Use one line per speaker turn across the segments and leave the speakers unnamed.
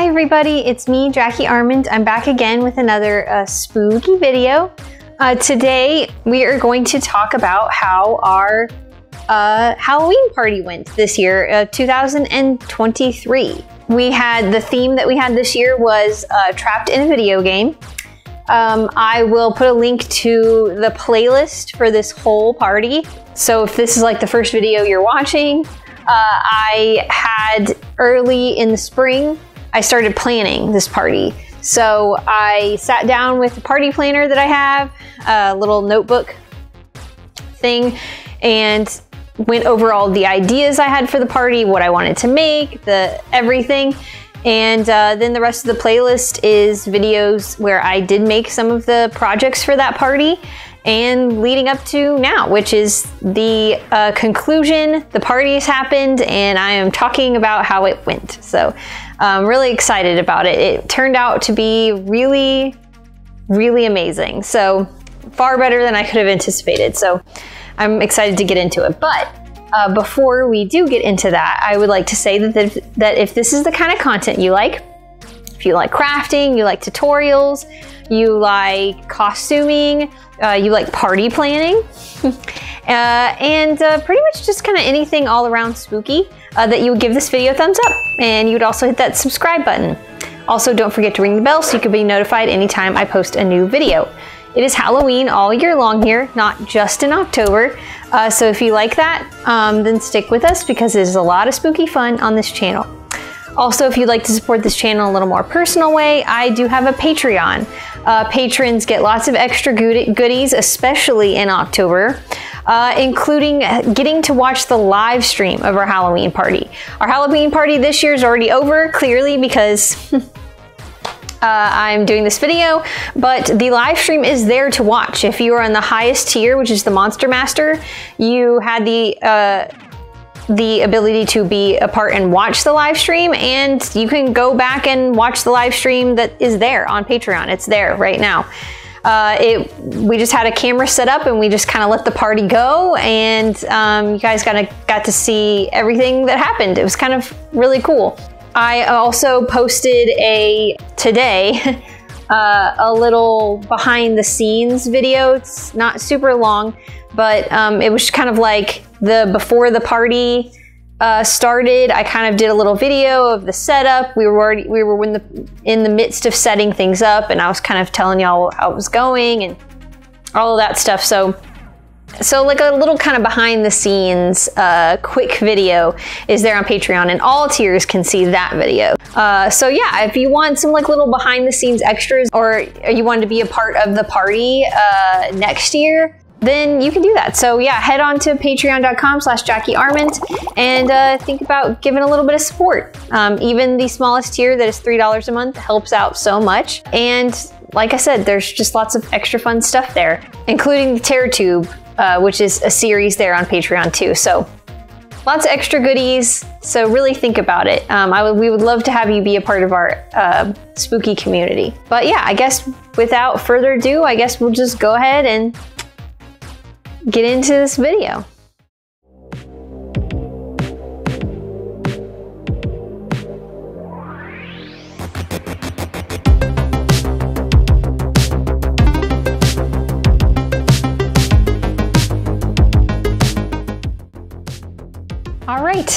everybody, it's me, Jackie Armand. I'm back again with another spooky video. Today we are going to talk about how our Halloween party went this year, 2023. We had the theme that we had this year was trapped in a video game. I will put a link to the playlist for this whole party. So if this is like the first video you're watching, I had early in the spring, I started planning this party. So I sat down with the party planner that I have, a little notebook thing, and went over all the ideas I had for the party, what I wanted to make, everything. And then the rest of the playlist is videos where I did make some of the projects for that party and leading up to now, which is the conclusion. The party has happened and I am talking about how it went. So I'm really excited about it. It turned out to be really, really amazing. So far better than I could have anticipated. So I'm excited to get into it. But before we do get into that, I would like to say that if this is the kind of content you like, if you like crafting, you like tutorials, you like costuming, you like party planning, and pretty much just kind of anything all around spooky, that you would give this video a thumbs up, and you would also hit that subscribe button. Also, don't forget to ring the bell so you can be notified anytime I post a new video. It is Halloween all year long here, not just in October. So if you like that, then stick with us because there's a lot of spooky fun on this channel. Also, if you'd like to support this channel a little more personal way, I do have a Patreon. Patrons get lots of extra goodies, especially in October, including getting to watch the live stream of our Halloween party. Our Halloween party this year is already over, clearly, because I'm doing this video, but the live stream is there to watch. If you are on the highest tier, which is the Monster Master, you had the ability to be a part and watch the live stream, and you can go back and watch the live stream that is there on Patreon. It's there right now. We just had a camera set up and we just kind of let the party go, and you guys got to see everything that happened. It was kind of really cool. I also posted today a little behind the scenes video. It's not super long, but it was kind of like before the party started. I kind of did a little video of the setup. We were in the midst of setting things up, and I was kind of telling y'all how it was going and all of that stuff. So like a little kind of behind the scenes quick video is there on Patreon, and all tiers can see that video. So yeah, if you want some like little behind the scenes extras, or you wanted to be a part of the party next year, then you can do that. So yeah, head on to patreon.com/Jackie Armand and think about giving a little bit of support. Even the smallest tier that is $3 a month helps out so much. And like I said, there's just lots of extra fun stuff there, including the Terror Tube, which is a series there on Patreon too. So lots of extra goodies. So really think about it. We would love to have you be a part of our spooky community. But yeah, I guess without further ado, I guess we'll just go ahead and get into this video. All right,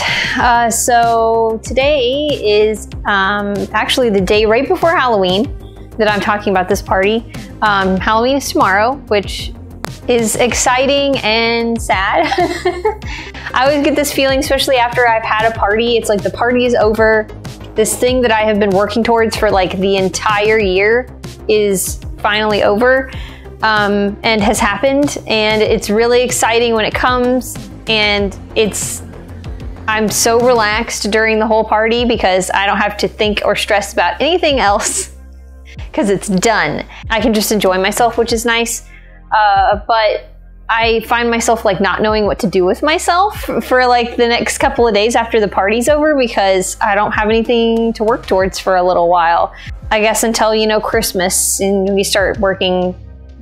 so today is actually the day right before Halloween that I'm talking about this party. Halloween is tomorrow, which is exciting and sad. I always get this feeling, especially after I've had a party. It's like the party is over. This thing that I have been working towards for like the entire year is finally over and has happened. And it's really exciting when it comes, and I'm so relaxed during the whole party because I don't have to think or stress about anything else because it's done. I can just enjoy myself, which is nice. But I find myself like not knowing what to do with myself for like the next couple of days after the party's over because I don't have anything to work towards for a little while. I guess until, you know, Christmas, and we start working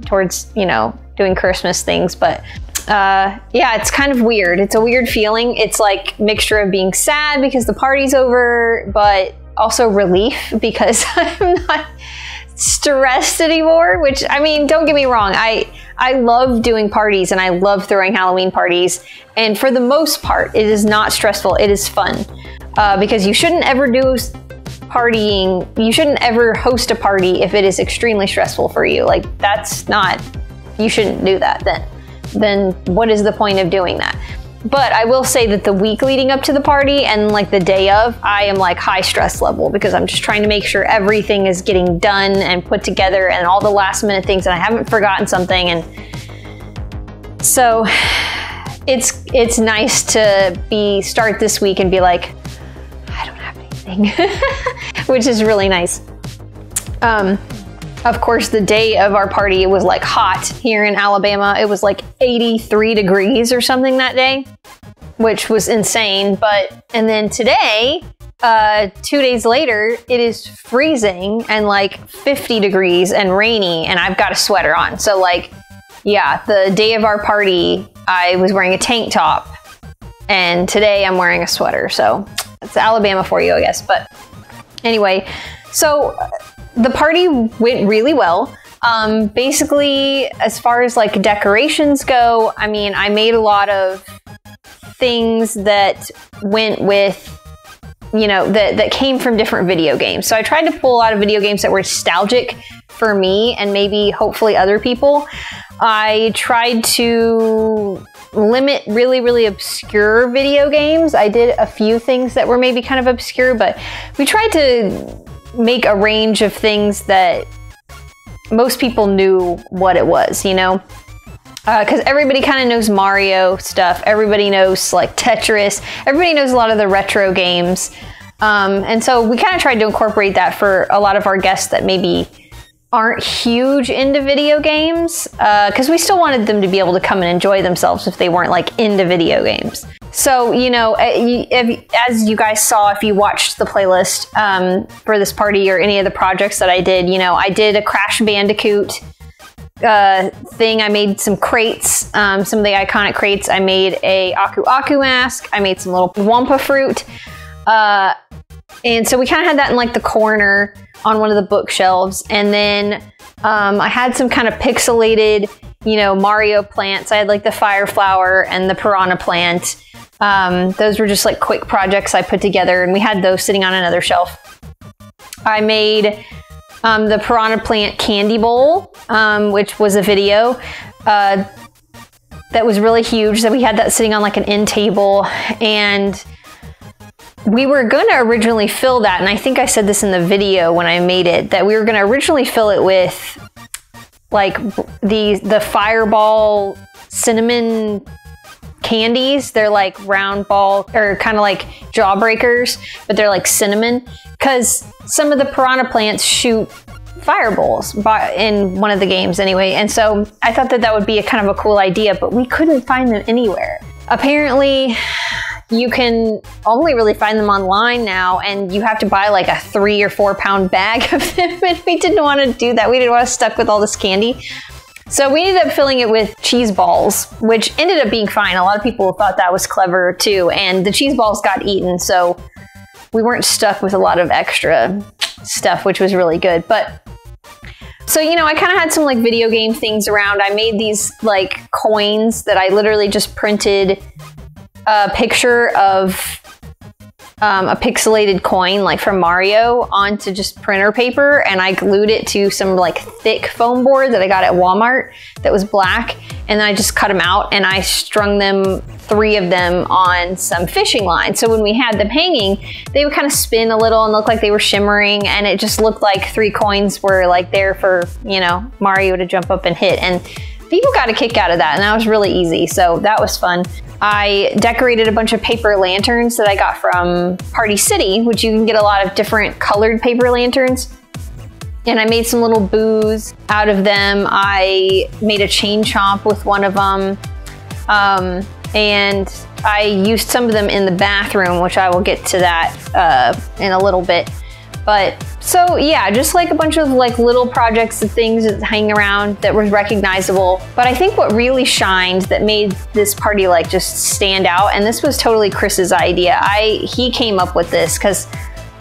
towards, you know, doing Christmas things. But yeah, it's kind of weird. It's a weird feeling. It's like mixture of being sad because the party's over, but also relief because I'm not stressed anymore, which, I mean, don't get me wrong. I love doing parties and I love throwing Halloween parties. And for the most part, it is not stressful. It is fun because you shouldn't ever do partying. You shouldn't ever host a party if it is extremely stressful for you. Like that's not, you shouldn't do that then what is the point of doing that? But I will say that the week leading up to the party and like the day of, I am like high stress level because I'm just trying to make sure everything is getting done and put together and all the last minute things and I haven't forgotten something. And so it's nice to start this week and be like, I don't have anything, which is really nice. Of course, the day of our party, it was like hot here in Alabama. It was like 83 degrees or something that day, which was insane. And then today, 2 days later, it is freezing and like 50 degrees and rainy, and I've got a sweater on. So like, yeah, the day of our party, I was wearing a tank top, and today I'm wearing a sweater. So it's Alabama for you, I guess. But anyway, so the party went really well. Basically, as far as like decorations go, I mean, I made a lot of things that went with, you know, that came from different video games. So I tried to pull a lot of video games that were nostalgic for me and maybe hopefully other people. I tried to limit really, really obscure video games. I did a few things that were maybe kind of obscure, but we tried to make a range of things that most people knew what it was, you know? Because everybody kind of knows Mario stuff. Everybody knows like Tetris. Everybody knows a lot of the retro games. And so we kind of tried to incorporate that for a lot of our guests that maybe aren't huge into video games, because we still wanted them to be able to come and enjoy themselves if they weren't like into video games. So, you know, as you guys saw, if you watched the playlist for this party or any of the projects that I did, you know, I did a Crash Bandicoot thing. I made some crates, some of the iconic crates. I made a Aku Aku mask. I made some little Wumpa fruit. And so we kind of had that in like the corner on one of the bookshelves. And then I had some kind of pixelated, you know, Mario plants. I had like the fire flower and the piranha plant. Those were just like quick projects I put together, and we had those sitting on another shelf. I made the piranha plant candy bowl, which was a video that was really huge. So we had that sitting on like an end table, and we were going to originally fill that, and I think I said this in the video when I made it, that we were going to originally fill it with like the Fireball cinnamon candies. They're like round ball, or kind of like Jawbreakers, but they're like cinnamon, because some of the piranha plants shoot fireballs in one of the games anyway. And so I thought that that would be a kind of a cool idea, but we couldn't find them anywhere. Apparently, you can only really find them online now, and you have to buy like a 3 or 4 pound bag of them, and we didn't want to do that. We didn't want to stuck with all this candy. So we ended up filling it with cheese balls, which ended up being fine. A lot of people thought that was clever too, and the cheese balls got eaten, so we weren't stuck with a lot of extra stuff, which was really good. But so, you know, I kind of had some like video game things around. I made these like coins that I literally just printed a picture of a pixelated coin like from Mario onto just printer paper, and I glued it to some like thick foam board that I got at Walmart that was black, and then I just cut them out and I strung them, 3 of them, on some fishing line. So when we had them hanging, they would kind of spin a little and look like they were shimmering, and it just looked like 3 coins were like there for, you know, Mario to jump up and hit. And people got a kick out of that, and that was really easy. So that was fun. I decorated a bunch of paper lanterns that I got from Party City, which you can get a lot of different colored paper lanterns. And I made some little boos out of them. I made a chain chomp with one of them. And I used some of them in the bathroom, which I will get to that in a little bit. But so yeah, just like a bunch of like little projects and things that hang around that was recognizable. But I think what really shined, that made this party like just stand out, and this was totally Chris's idea. He came up with this because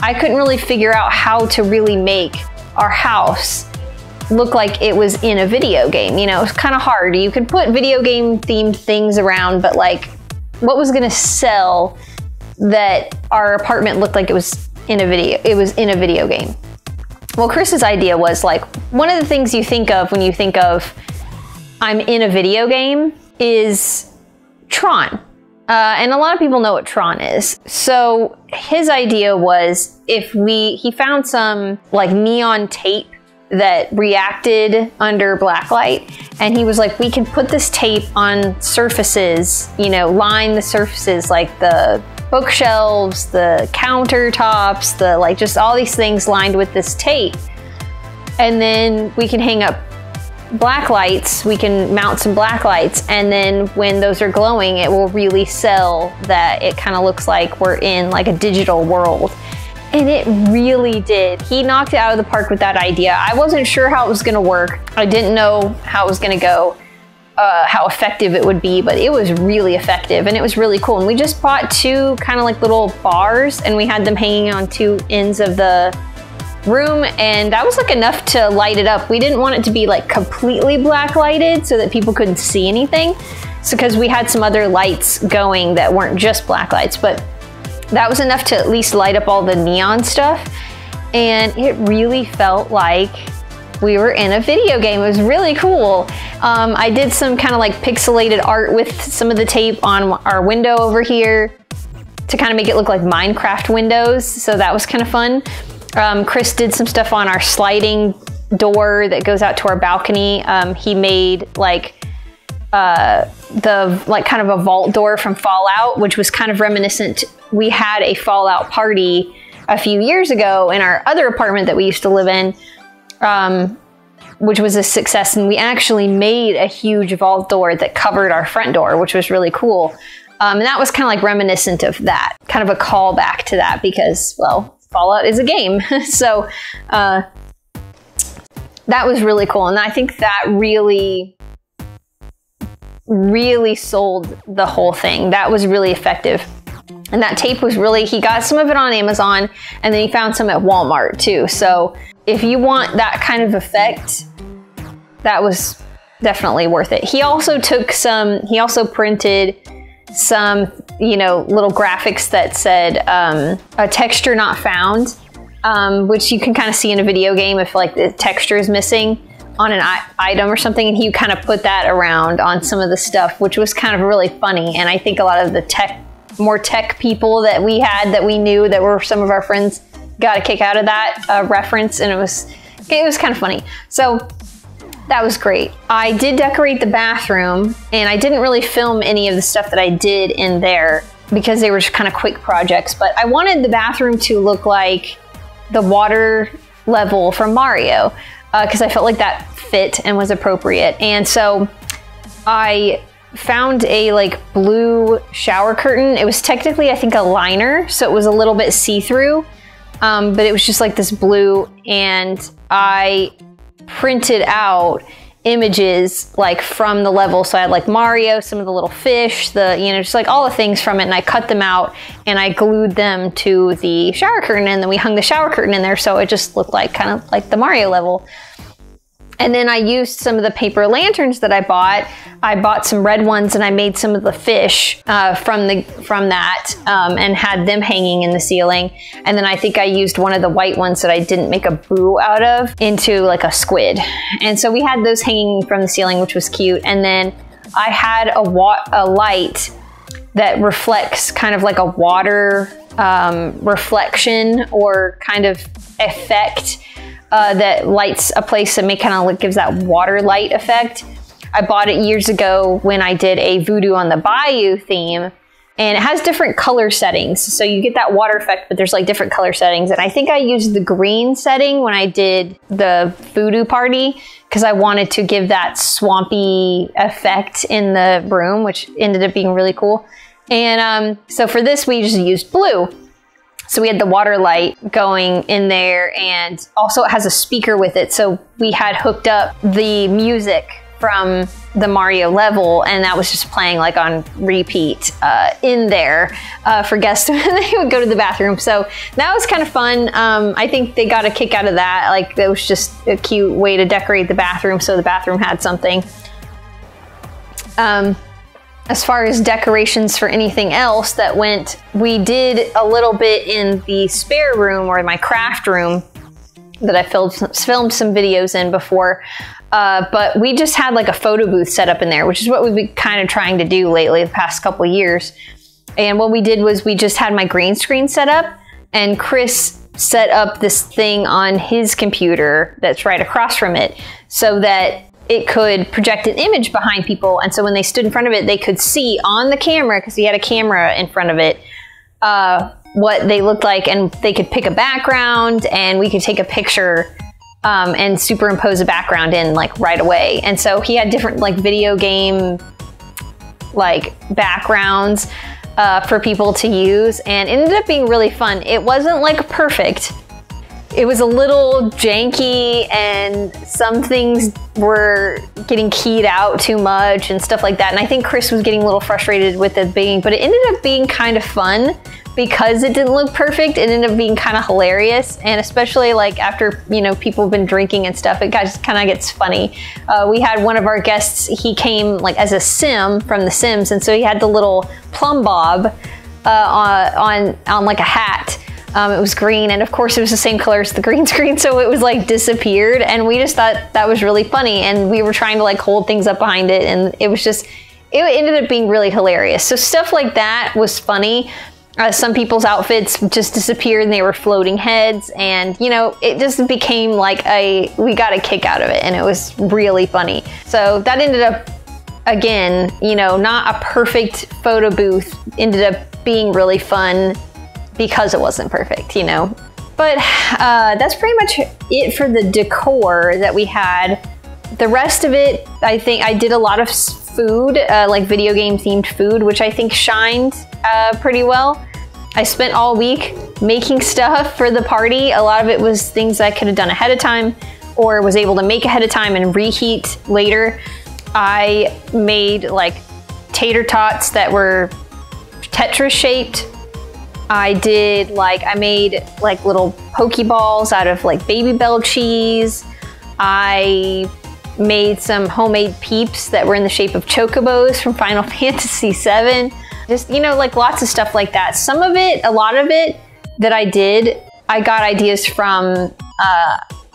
I couldn't really figure out how to really make our house look like it was in a video game. You know, it's kind of hard. You could put video game themed things around, but like, what was gonna sell that our apartment looked like it was in a video game? Well, Chris's idea was like, one of the things you think of when you think of I'm in a video game is Tron. And a lot of people know what Tron is. So his idea was he found some like neon tape that reacted under blacklight. And he was like, we can put this tape on surfaces, you know, line the surfaces like the bookshelves, the countertops, the like just all these things lined with this tape. And then we can hang up black lights, we can mount some black lights, and then when those are glowing, it will really sell that it kind of looks like we're in like a digital world. And it really did. He knocked it out of the park with that idea. I wasn't sure how it was gonna work. I didn't know how it was gonna go, how effective it would be, but it was really effective and it was really cool. And we just bought two kind of like little bars and we had them hanging on two ends of the room, and that was like enough to light it up. We didn't want it to be like completely black lighted so that people couldn't see anything. So because we had some other lights going that weren't just black lights, but that was enough to at least light up all the neon stuff. And it really felt like we were in a video game. It was really cool. I did some kind of like pixelated art with some of the tape on our window over here to kind of make it look like Minecraft windows. So that was kind of fun. Chris did some stuff on our sliding door that goes out to our balcony. He made like kind of a vault door from Fallout, which was kind of reminiscent. We had a Fallout party a few years ago in our other apartment that we used to live in, which was a success. And we actually made a huge vault door that covered our front door, which was really cool. And that was kind of like reminiscent of that, kind of a callback to that because, well, Fallout is a game. So that was really cool. And I think that really sold the whole thing. That was really effective. And that tape was really, he got some of it on Amazon and then he found some at Walmart too. So if you want that kind of effect, that was definitely worth it. He also printed some, you know, little graphics that said a texture not found, which you can kind of see in a video game if like the texture is missing on an item or something, and he kind of put that around on some of the stuff, which was kind of really funny. And I think a lot of the more tech people that we had that we knew that were some of our friends got a kick out of that reference, and it was kind of funny. So that was great. I did decorate the bathroom, and I didn't really film any of the stuff that I did in there because they were just kind of quick projects, but I wanted the bathroom to look like the water level from Mario because I felt like that fit and was appropriate. And so I found a like blue shower curtain. It was technically, I think, a liner, so it was a little bit see-through, but it was just like this blue, and I printed out images like from the level. So I had like Mario, some of the little fish, just like all the things from it, and I cut them out and I glued them to the shower curtain, and then we hung the shower curtain in there so it just looked like kind of like the Mario level. And then I used some of the paper lanterns that I bought. I bought some red ones and I made some of the fish from that and had them hanging in the ceiling. And then I think I used one of the white ones that I didn't make a boo out of into like a squid. And so we had those hanging from the ceiling, which was cute. And then I had a light that reflects kind of like a water reflection or kind of effect that lights a place and kind of gives that water light effect. I bought it years ago when I did a Voodoo on the Bayou theme, and it has different color settings. So you get that water effect, but there's like different color settings. And I think I used the green setting when I did the Voodoo party because I wanted to give that swampy effect in the room, which ended up being really cool. And so for this, we just used blue. So we had the water light going in there, and also it has a speaker with it. So we had hooked up the music from the Mario level, and that was just playing like on repeat in there for guests when they would go to the bathroom. So that was kind of fun. I think they got a kick out of that. Like, that was just a cute way to decorate the bathroom, so the bathroom had something. As far as decorations for anything else that went, we did a little bit in the spare room, or my craft room, that I filmed some videos in before. But we just had like a photo booth set up in there, which is what we've been kind of trying to do lately the past couple of years. And what we did was we just had my green screen set up, and Chris set up this thing on his computer that's right across from it, so that it could project an image behind people. And so when they stood in front of it, they could see on the camera, because he had a camera in front of it, what they looked like, and they could pick a background, and we could take a picture and superimpose a background in like right away. And so he had different like video game like backgrounds for people to use, and it ended up being really fun. It wasn't like perfect. It was a little janky, and some things were getting keyed out too much and stuff like that. And I think Chris was getting a little frustrated with it being, but it ended up being kind of fun because it didn't look perfect. It ended up being kind of hilarious. And especially like after, you know, people have been drinking and stuff, it just kind of gets funny. We had one of our guests, he came like as a Sim from The Sims. And so he had the little plumb bob on like a hat. It was green, and of course it was the same color as the green screen, so it was like disappeared, and we just thought that was really funny, and we were trying to like hold things up behind it, and it was just, it ended up being really hilarious. So stuff like that was funny. Some people's outfits just disappeared and they were floating heads, and you know, it just became like we got a kick out of it, and it was really funny. So that ended up, again, you know, not a perfect photo booth, ended up being really fun because it wasn't perfect, you know. But that's pretty much it for the decor that we had. The rest of it, I think I did a lot of food, like video game themed food, which I think shined pretty well. I spent all week making stuff for the party. A lot of it was things I could have done ahead of time, or was able to make ahead of time and reheat later. I made like tater tots that were Tetris shaped. I made like little Pokeballs out of like Baby Bell cheese. I made some homemade Peeps that were in the shape of chocobos from Final Fantasy VII. Just, you know, like lots of stuff like that. Some of it, a lot of it that I did, I got ideas from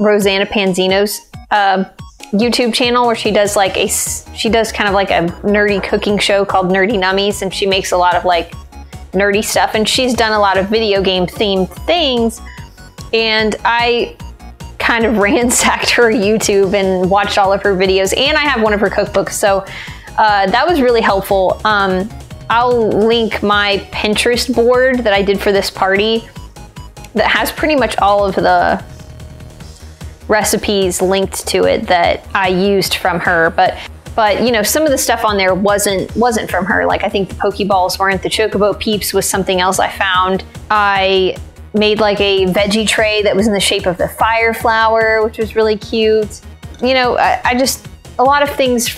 Rosanna Panzino's YouTube channel, where she does like she does kind of like a nerdy cooking show called Nerdy Nummies, and she makes a lot of like nerdy stuff, and she's done a lot of video game themed things, and I kind of ransacked her YouTube and watched all of her videos, and I have one of her cookbooks, so that was really helpful. I'll link my Pinterest board that I did for this party that has pretty much all of the recipes linked to it that I used from her, but you know, some of the stuff on there wasn't from her. Like I think the Pokeballs weren't. The Chocobo Peeps was something else I found. I made like a veggie tray that was in the shape of the fire flower, which was really cute. You know, I just, a lot of things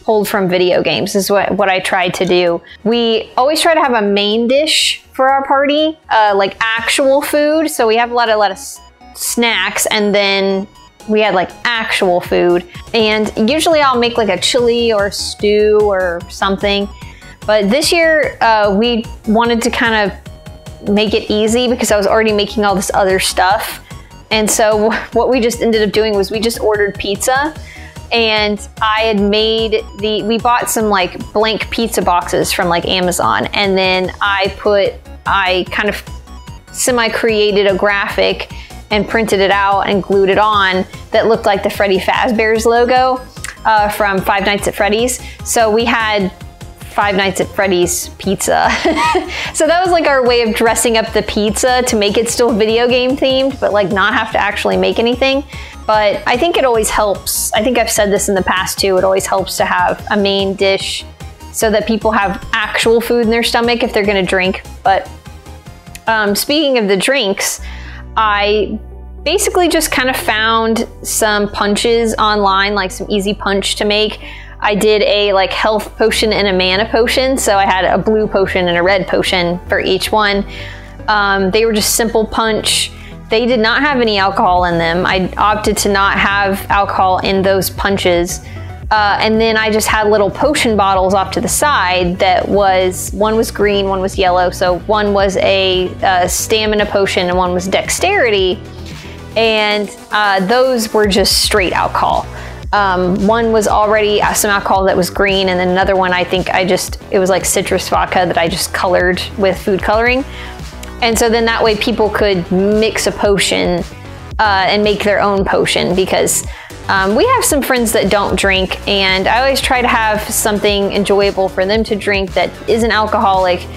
pulled from video games is what I tried to do. We always try to have a main dish for our party, like actual food. So we have a lot of snacks, and then we had like actual food, and usually I'll make like a chili or a stew or something. But this year we wanted to kind of make it easy because I was already making all this other stuff. And so what we just ended up doing was we just ordered pizza, and I had made we bought some like blank pizza boxes from like Amazon, and then I kind of semi-created a graphic and printed it out and glued it on that looked like the Freddy Fazbear's logo from Five Nights at Freddy's. So we had Five Nights at Freddy's pizza. So that was like our way of dressing up the pizza to make it still video game themed, but like not have to actually make anything. But I think it always helps. I think I've said this in the past too. It always helps to have a main dish so that people have actual food in their stomach if they're gonna drink. But speaking of the drinks, I basically just kind of found some punches online, like some easy punch to make. I did a like health potion and a mana potion. So I had a blue potion and a red potion for each one. They were just simple punch. They did not have any alcohol in them. I opted to not have alcohol in those punches. And then I just had little potion bottles off to the side that was, one was green, one was yellow. So one was a stamina potion and one was dexterity. And those were just straight alcohol. One was already some alcohol that was green, and then another one I think it was like citrus vodka that I just colored with food coloring. And so then that way people could mix a potion and make their own potion, because we have some friends that don't drink, and I always try to have something enjoyable for them to drink that isn't alcoholic.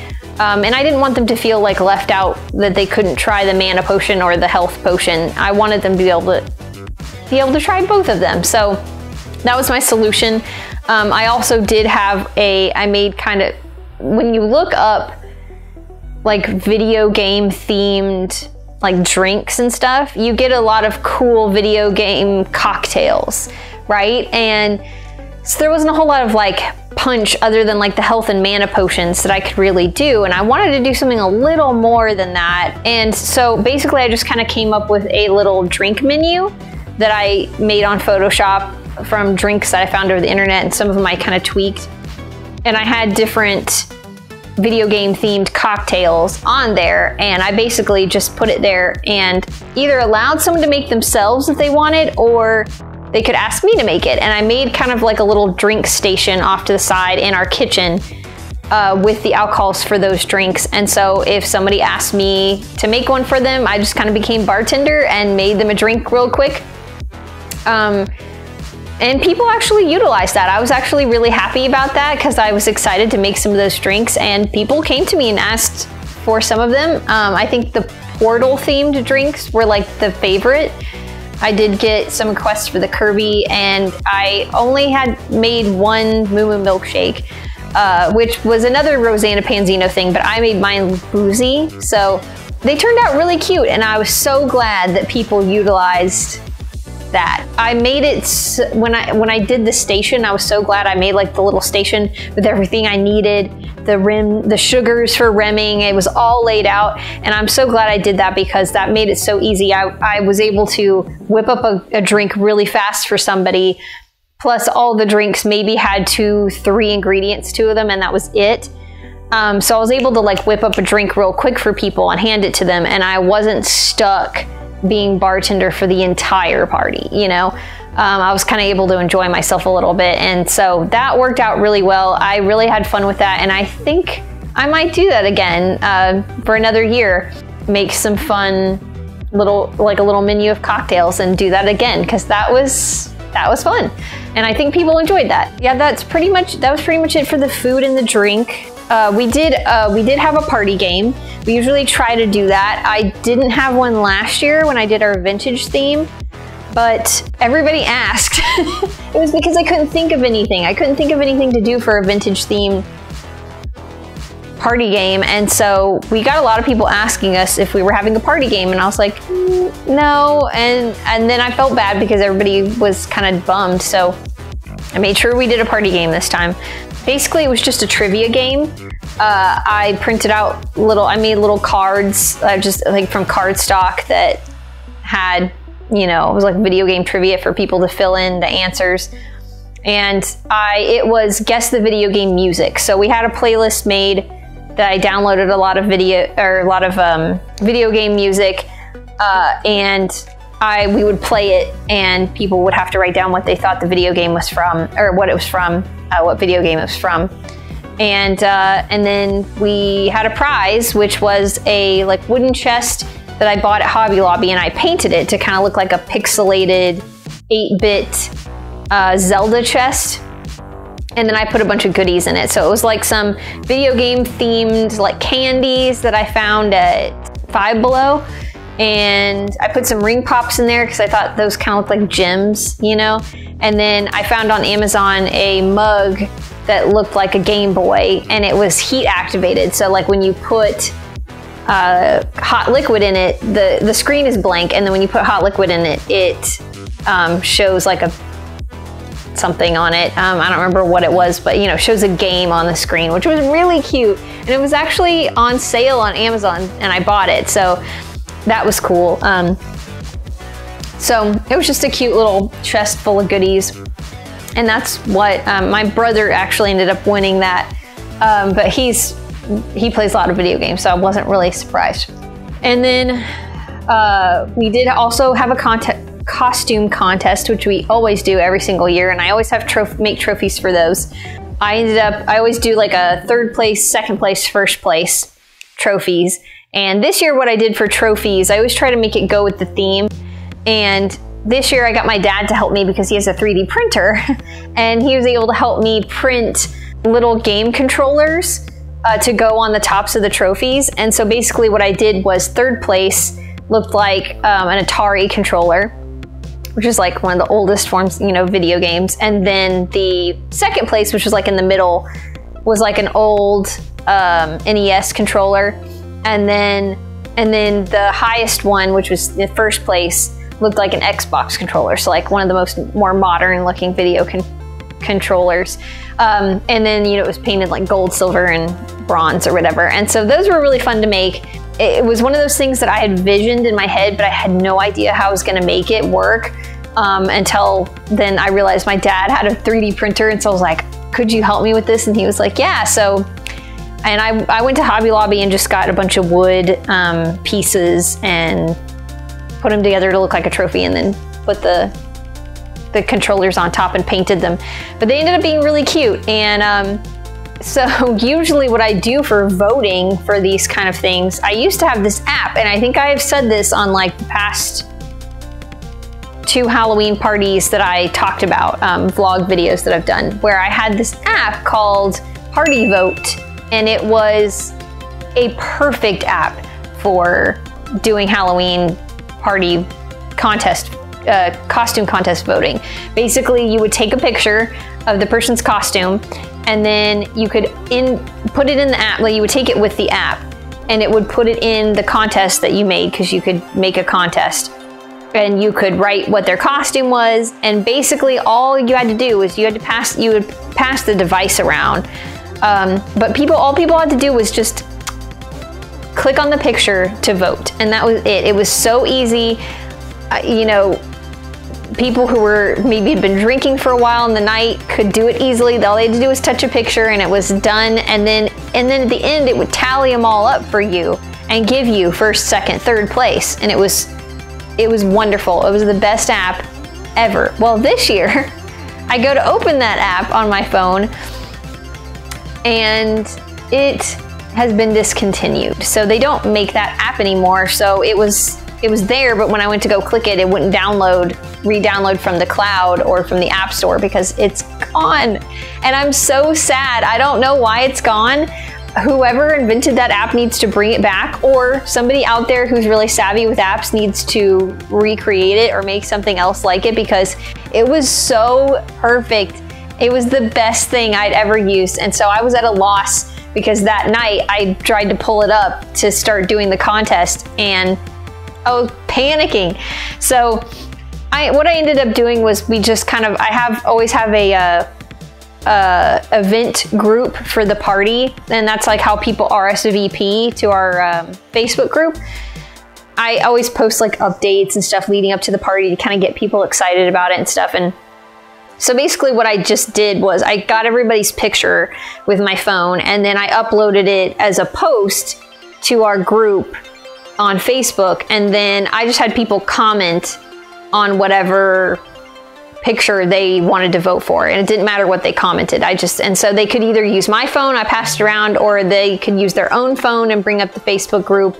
And I didn't want them to feel like left out, that they couldn't try the mana potion or the health potion. I wanted them to be able to try both of them. So that was my solution. I also did have I made kind of, when you look up like video game themed like drinks and stuff, you get a lot of cool video game cocktails, right? And so there wasn't a whole lot of like punch other than like the health and mana potions that I could really do. And I wanted to do something a little more than that. And so basically I just kind of came up with a little drink menu that I made on Photoshop from drinks that I found over the internet, and some of them I kind of tweaked. And I had different video game themed cocktails on there, and I basically just put it there and either allowed someone to make themselves if they wanted, or they could ask me to make it. And I made kind of like a little drink station off to the side in our kitchen with the alcohols for those drinks. And so if somebody asked me to make one for them, I just kind of became bartender and made them a drink real quick. And people actually utilized that. I was actually really happy about that, because I was excited to make some of those drinks, and people came to me and asked for some of them. I think the Portal themed drinks were like the favorite. I did get some requests for the Kirby, and I only had made one Moo Moo milkshake, which was another Rosanna Panzino thing, but I made mine boozy. So they turned out really cute, and I was so glad that people utilized that. I made it, when I did the station, I was so glad I made like the little station with everything I needed, the sugars for remming, it was all laid out. And I'm so glad I did that, because that made it so easy. I was able to whip up a drink really fast for somebody, plus all the drinks maybe had 2-3 ingredients to them, and that was it. So I was able to like whip up a drink real quick for people and hand it to them, and I wasn't stuck being bartender for the entire party, you know? I was kind of able to enjoy myself a little bit, and so that worked out really well. I really had fun with that, and I think I might do that again for another year. Make some fun a little menu of cocktails and do that again, because that was fun, and I think people enjoyed that. Yeah, that was pretty much it for the food and the drink. We did have a party game. We usually try to do that. I didn't have one last year when I did our vintage theme, but everybody asked. It was because I couldn't think of anything. I couldn't think of anything to do for a vintage theme party game, and so we got a lot of people asking us if we were having a party game, and I was like, no, and then I felt bad because everybody was kind of bummed, so I made sure we did a party game this time. Basically, it was just a trivia game. I printed out I made little cards, just like from cardstock, that had, you know, it was like video game trivia for people to fill in the answers. And it was guess the video game music. So we had a playlist made that I downloaded a lot of video game music, and we would play it, and people would have to write down what they thought the video game was from, or what it was from, what video game it was from. And then we had a prize, which was a like wooden chest that I bought at Hobby Lobby, and I painted it to kind of look like a pixelated 8-bit Zelda chest. And then I put a bunch of goodies in it. So it was like some video game themed like candies that I found at Five Below. And I put some ring pops in there because I thought those kind of looked like gems, you know? And then I found on Amazon a mug that looked like a Game Boy, and it was heat activated. So like when you put hot liquid in it, the screen is blank, and then when you put hot liquid in it, it shows like something on it. I don't remember what it was, but you know, shows a game on the screen, which was really cute. And it was actually on sale on Amazon, and I bought it, so that was cool. So it was just a cute little chest full of goodies, and that's what my brother actually ended up winning that. But he plays a lot of video games, so I wasn't really surprised. And then we did also have a costume contest, which we always do every single year, and I always have make trophies for those. I always do like a 3rd place, 2nd place, 1st place trophies. And this year what I did for trophies, I always try to make it go with the theme. And this year I got my dad to help me because he has a 3D printer, and he was able to help me print little game controllers to go on the tops of the trophies. And so basically what I did was 3rd place looked like an Atari controller, which is like one of the oldest forms, you know, video games. And then the 2nd place, which was like in the middle, was like an old NES controller. And then the highest one, which was the 1st place, looked like an Xbox controller. So like one of the more modern looking video controllers. And then, you know, it was painted like gold, silver, and bronze or whatever. And so those were really fun to make. It was one of those things that I had visioned in my head, but I had no idea how I was gonna make it work until then I realized my dad had a 3D printer. And so I was like, could you help me with this? And he was like, yeah. So, and I went to Hobby Lobby and just got a bunch of wood pieces and put them together to look like a trophy, and then put the controllers on top and painted them. But they ended up being really cute. And so usually what I do for voting for these kind of things, I used to have this app, and I think I have said this on like the past 2 Halloween parties that I talked about, vlog videos that I've done, where I had this app called Party Vote, and it was a perfect app for doing Halloween party contest, costume contest voting. Basically, you would take a picture of the person's costume, and then you could put it in the app. Like, you would take it with the app, and it would put it in the contest that you made, because you could make a contest, and you could write what their costume was. And basically, all you had to do was you would pass the device around. But all people had to do was just click on the picture to vote, and that was it. It was so easy. You know, people who were maybe had been drinking for a while in the night could do it easily. All they had to do was touch a picture, and it was done. And then at the end, it would tally them all up for you and give you 1st, 2nd, 3rd place. And it was wonderful. It was the best app ever. Well, this year, I go to open that app on my phone, and it has been discontinued. So they don't make that app anymore. So it was there, but when I went to go click it, it wouldn't re-download from the cloud or from the App Store, because it's gone. And I'm so sad. I don't know why it's gone. Whoever invented that app needs to bring it back, or somebody out there who's really savvy with apps needs to recreate it or make something else like it, because it was so perfect. It was the best thing I'd ever used. And so I was at a loss, because that night I tried to pull it up to start doing the contest, and I was panicking. So what I ended up doing was we just kind of, always have a event group for the party, and that's like how people RSVP to our Facebook group. I always post like updates and stuff leading up to the party to kind of get people excited about it and stuff. And so basically what I just did was I got everybody's picture with my phone, and then I uploaded it as a post to our group on Facebook, and then I just had people comment on whatever picture they wanted to vote for, and it didn't matter what they commented. And so they could either use my phone, I passed it around, or they could use their own phone and bring up the Facebook group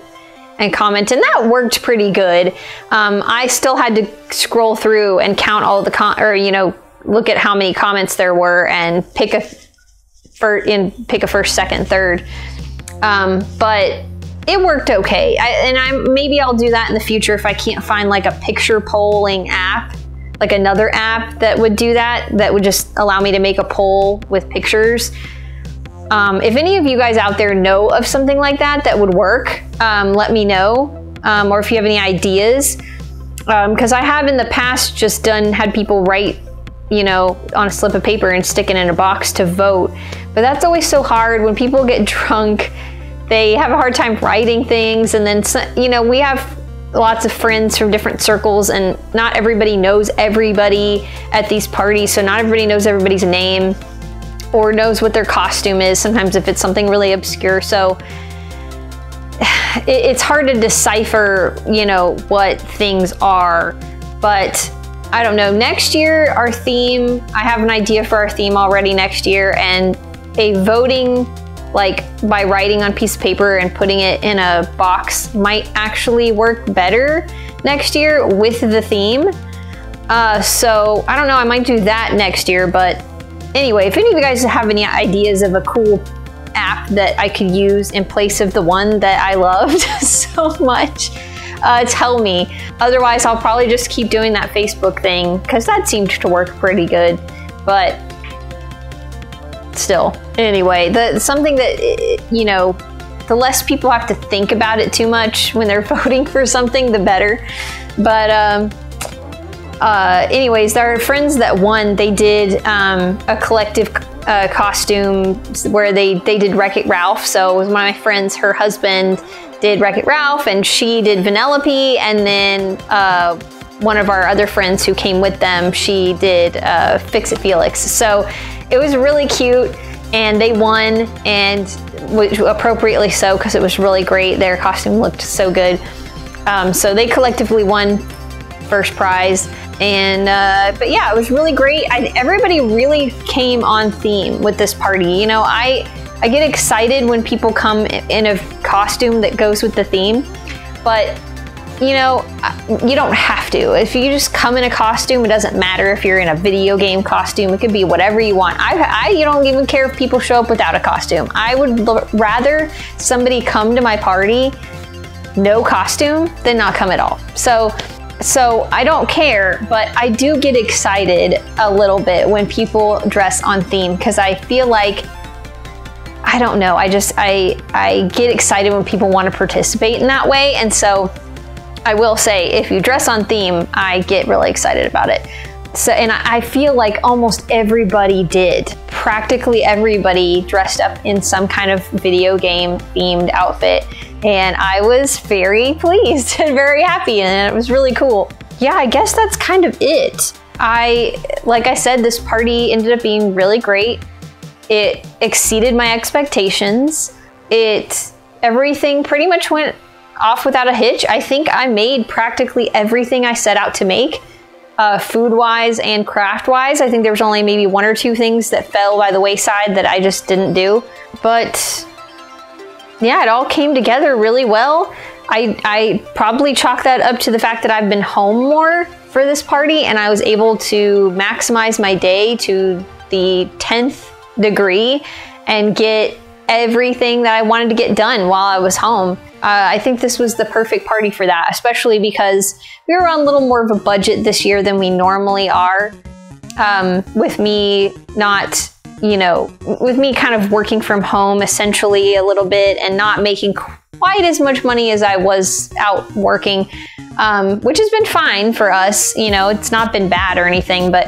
and comment, and that worked pretty good. I still had to scroll through and count all the look at how many comments there were and pick a 1st, 2nd, 3rd. But it worked okay. Maybe I'll do that in the future if I can't find like a picture polling app, like another app that would do that, that would just allow me to make a poll with pictures. If any of you guys out there know of something like that that would work, let me know. Or if you have any ideas, because I have in the past just had people write, you know, on a slip of paper and stick it in a box to vote. But that's always so hard. When people get drunk, they have a hard time writing things. And then, you know, we have lots of friends from different circles, and not everybody knows everybody at these parties. So not everybody knows everybody's name or knows what their costume is, sometimes if it's something really obscure. So it's hard to decipher, you know, what things are. But I don't know, next year our theme, I have an idea for our theme already next year, and a voting, like by writing on a piece of paper and putting it in a box, might actually work better next year with the theme. So I don't know, I might do that next year. But anyway, if any of you guys have any ideas of a cool app that I could use in place of the one that I loved so much, tell me. Otherwise, I'll probably just keep doing that Facebook thing, because that seemed to work pretty good. But still, anyway, something that, you know, the less people have to think about it too much when they're voting for something, the better. But anyways, our friends that won, they did a collective costume where they did Wreck-It Ralph. So it was one of my friends, her husband did Wreck-It Ralph, and she did Vanellope, and then one of our other friends who came with them, she did Fix-It Felix. So it was really cute, and they won, and appropriately so, because it was really great. Their costume looked so good. So they collectively won first prize. And but yeah, it was really great. Everybody really came on theme with this party. You know, I get excited when people come in a costume that goes with the theme, but you know, you don't have to. If you just come in a costume, it doesn't matter if you're in a video game costume. It could be whatever you want. You don't even care if people show up without a costume. I would rather somebody come to my party no costume than not come at all. So I don't care, but I do get excited a little bit when people dress on theme, because I feel like, I don't know, I get excited when people want to participate in that way. And so I will say, if you dress on theme, I get really excited about it. So, and I feel like almost everybody did. Practically everybody dressed up in some kind of video game themed outfit. And I was very pleased and very happy, and it was really cool. Yeah, I guess that's kind of it. Like I said, this party ended up being really great. It exceeded my expectations. Everything pretty much went off without a hitch. I think I made practically everything I set out to make, food-wise and craft-wise. I think there was only maybe 1 or 2 things that fell by the wayside that I just didn't do. But yeah, it all came together really well. I probably chalk that up to the fact that I've been home more for this party, and I was able to maximize my day to the 10th degree and get everything that I wanted to get done while I was home. I think this was the perfect party for that, especially because we were on a little more of a budget this year than we normally are. With me not, you know, with me kind of working from home essentially a little bit and not making quite as much money as I was out working, which has been fine for us. You know, it's not been bad or anything, but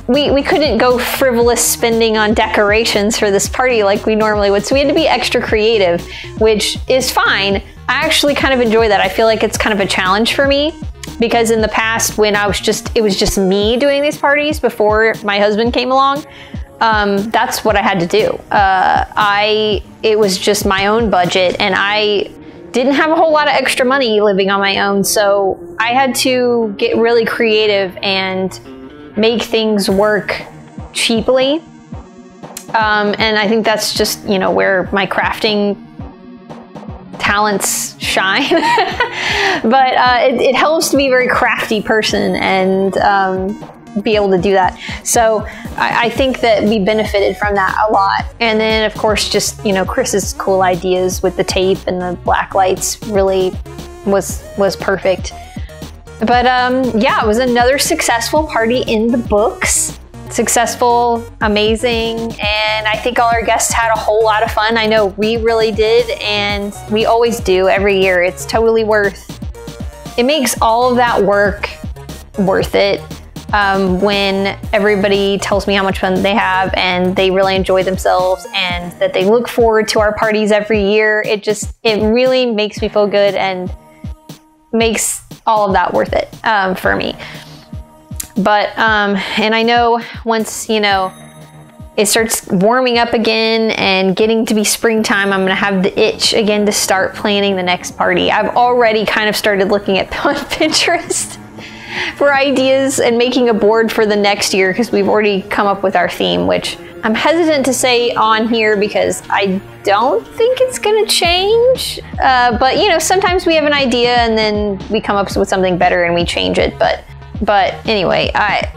we couldn't go frivolous spending on decorations for this party like we normally would. So we had to be extra creative, which is fine. I actually kind of enjoy that. I feel like it's kind of a challenge for me, because in the past when it was just me doing these parties before my husband came along, that's what I had to do. It was just my own budget, and I didn't have a whole lot of extra money living on my own. So I had to get really creative and make things work cheaply. And I think that's just, you know, where my crafting talents shine. But it helps to be a very crafty person and be able to do that. So I think that we benefited from that a lot. And then of course, just, you know, Chris's cool ideas with the tape and the black lights really was perfect. But yeah, it was another successful party in the books. successful, amazing, and I think all our guests had a whole lot of fun. I know we really did, and we always do every year. It's totally it makes all of that work worth it. When everybody tells me how much fun they have and they really enjoy themselves and that they look forward to our parties every year, it really makes me feel good and makes all of that worth it for me. But, and I know once, you know, it starts warming up again and getting to be springtime, I'm going to have the itch again to start planning the next party. I've already kind of started looking at Pinterest for ideas and making a board for the next year because we've already come up with our theme, which I'm hesitant to say on here because I don't think it's going to change. But, you know, sometimes we have an idea and then we come up with something better and we change it. But anyway, I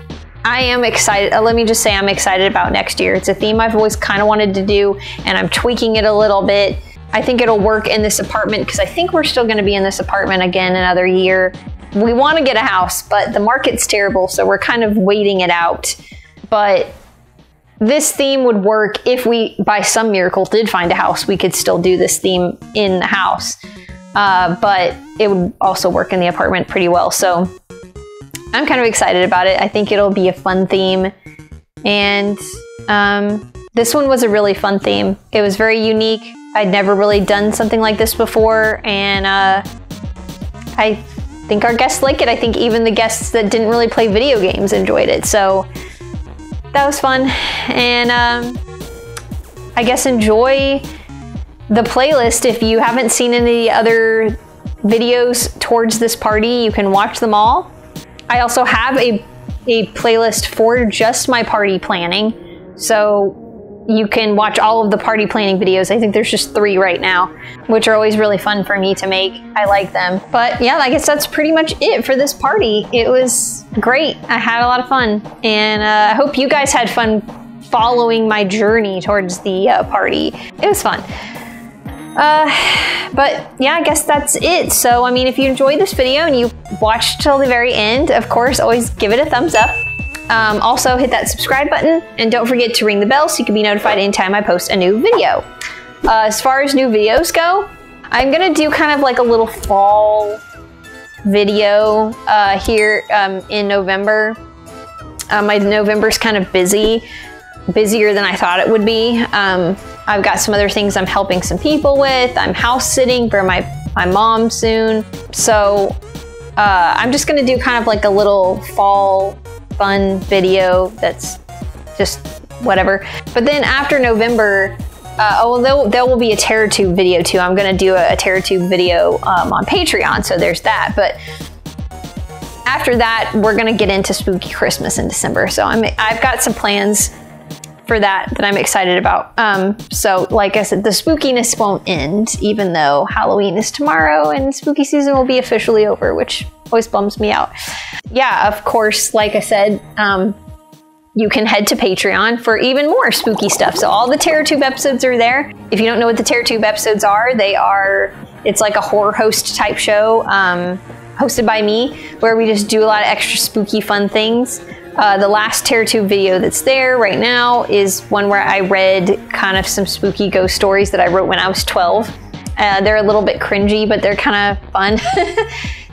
am excited. Let me just say I'm excited about next year. It's a theme I've always kind of wanted to do, and I'm tweaking it a little bit. I think it'll work in this apartment because I think we're still going to be in this apartment again another year. We want to get a house, but the market's terrible, so we're kind of waiting it out. But this theme would work if we, by some miracle, did find a house. We could still do this theme in the house, but it would also work in the apartment pretty well. So I'm kind of excited about it. I think it'll be a fun theme. And this one was a really fun theme. It was very unique. I'd never really done something like this before, and I think our guests like it. I think even the guests that didn't really play video games enjoyed it. So that was fun. And I guess enjoy the playlist. If you haven't seen any other videos towards this party, you can watch them all. I also have a playlist for just my party planning. So you can watch all of the party planning videos. I think there's just 3 right now, which are always really fun for me to make. I like them. But yeah, I guess that's pretty much it for this party. It was great. I had a lot of fun. And I hope you guys had fun following my journey towards the party. It was fun. But yeah, I guess that's it. So, I mean, if you enjoyed this video and you watched till the very end, of course, always give it a thumbs up. Also hit that subscribe button and don't forget to ring the bell so you can be notified anytime I post a new video. As far as new videos go, I'm gonna do kind of like a little fall video here in November. My November's kind of busier than I thought it would be. I've got some other things I'm helping some people with. I'm house sitting for my mom soon. So I'm just gonna do kind of like a little fall fun video that's just whatever. But then after November, there will be a TerraTube video too. I'm gonna do a TerraTube video on Patreon, so there's that. But after that, we're gonna get into Spooky Christmas in December. So I've got some plans for that I'm excited about. So like I said, the spookiness won't end, even though Halloween is tomorrow and spooky season will be officially over, which always bums me out. Yeah, of course, like I said, you can head to Patreon for even more spooky stuff. So all the TerraTube episodes are there. If you don't know what the TerraTube episodes are, it's like a horror host type show, hosted by me, where we just do a lot of extra spooky fun things. The last TerraTube video that's there right now is one where I read kind of some spooky ghost stories that I wrote when I was 12. They're a little bit cringy, but they're kind of fun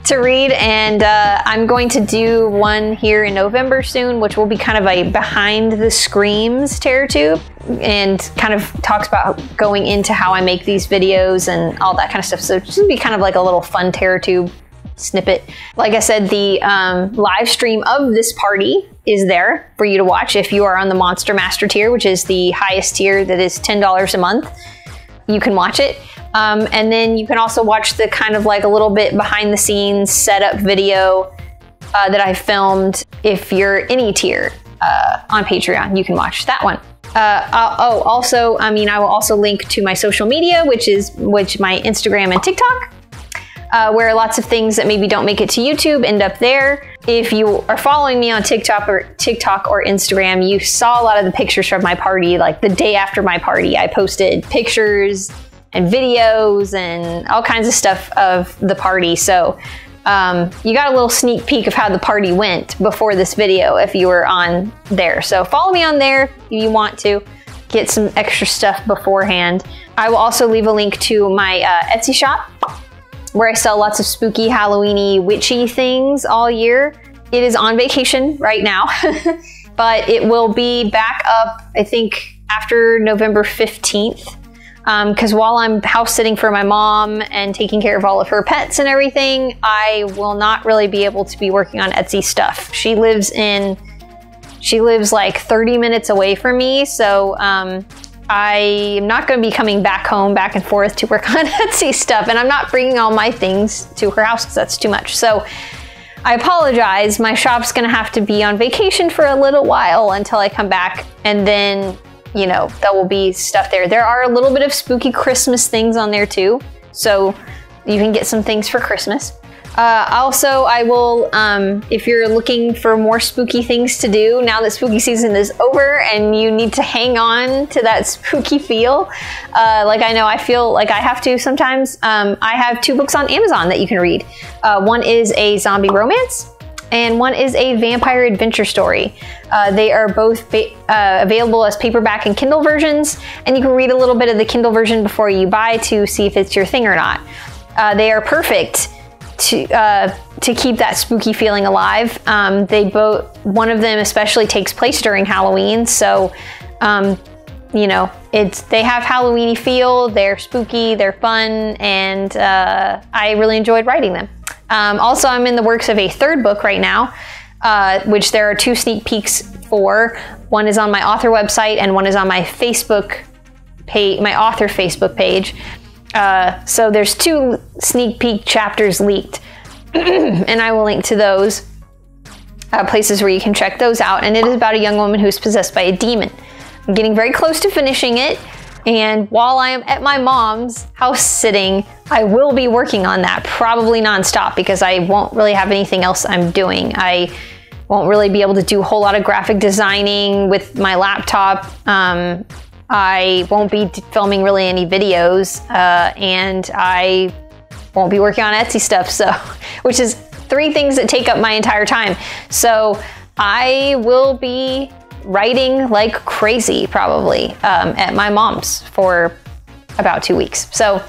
to read. And I'm going to do one here in November soon, which will be kind of a behind the screams TerraTube, and kind of talks about going into how I make these videos and all that kind of stuff. So it's going to be kind of like a little fun TerraTube snippet. Like I said, the live stream of this party is there for you to watch if you are on the Monster Master tier, which is the highest tier that is $10 a month. You can watch it. And then you can also watch the kind of like a little bit behind the scenes setup video that I filmed. If you're any tier on Patreon, you can watch that one. Also, I will also link to my social media, which my Instagram and TikTok. Where lots of things that maybe don't make it to YouTube end up there. If you are following me on TikTok or Instagram, you saw a lot of the pictures from my party. Like the day after my party, I posted pictures and videos and all kinds of stuff of the party. So you got a little sneak peek of how the party went before this video if you were on there. So follow me on there if you want to get some extra stuff beforehand. I will also leave a link to my Etsy shop where I sell lots of spooky, Halloweeny, witchy things all year. It is on vacation right now, but it will be back up, I think, after November 15th. Because while I'm house sitting for my mom and taking care of all of her pets and everything, I will not really be able to be working on Etsy stuff. She lives like 30 minutes away from me, so I am not going to be coming back home, back and forth to work on Etsy stuff, and I'm not bringing all my things to her house because that's too much. So I apologize. My shop's going to have to be on vacation for a little while until I come back, and then, you know, there will be stuff there. There are a little bit of spooky Christmas things on there too, so you can get some things for Christmas. Also, I will, if you're looking for more spooky things to do now that spooky season is over and you need to hang on to that spooky feel, like I know I feel like I have to sometimes, I have 2 books on Amazon that you can read. One is a zombie romance, and one is a vampire adventure story. They are both available as paperback and Kindle versions, and you can read a little bit of the Kindle version before you buy to see if it's your thing or not. They are perfect to keep that spooky feeling alive. One of them especially takes place during Halloween, so you know, they have Halloweeny feel, they're spooky, they're fun, and I really enjoyed writing them. Also, I'm in the works of a 3rd book right now, which there are 2 sneak peeks for. One is on my author website and one is on my Facebook page, my author Facebook page. So there's 2 sneak peek chapters leaked, and I will link to those places where you can check those out. And it is about a young woman who's possessed by a demon. I'm getting very close to finishing it, and while I am at my mom's house sitting, I will be working on that, probably nonstop, because I won't really have anything else I'm doing. I won't really be able to do a whole lot of graphic designing with my laptop. I won't be filming really any videos, and I won't be working on Etsy stuff, so, which is 3 things that take up my entire time. So I will be writing like crazy probably at my mom's for about 2 weeks. So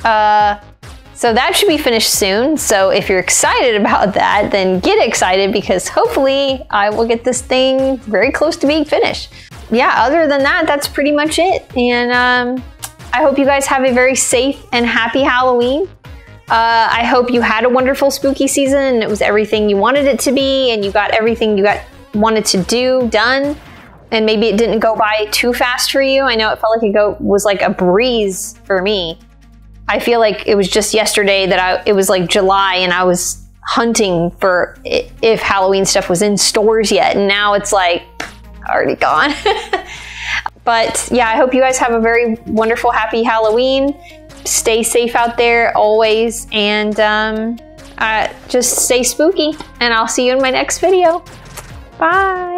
that should be finished soon. So if you're excited about that, then get excited, because hopefully I will get this thing very close to being finished. Yeah, other than that, that's pretty much it. And I hope you guys have a very safe and happy Halloween. I hope you had a wonderful spooky season and it was everything you wanted it to be, and you got everything you wanted to do done, and maybe it didn't go by too fast for you. I know it felt like it was like a breeze for me. I feel like it was just yesterday that it was like July and I was hunting for if Halloween stuff was in stores yet, and now it's like already gone. But yeah, I hope you guys have a very wonderful, happy Halloween. Stay safe out there always, and just stay spooky, and I'll see you in my next video. Bye.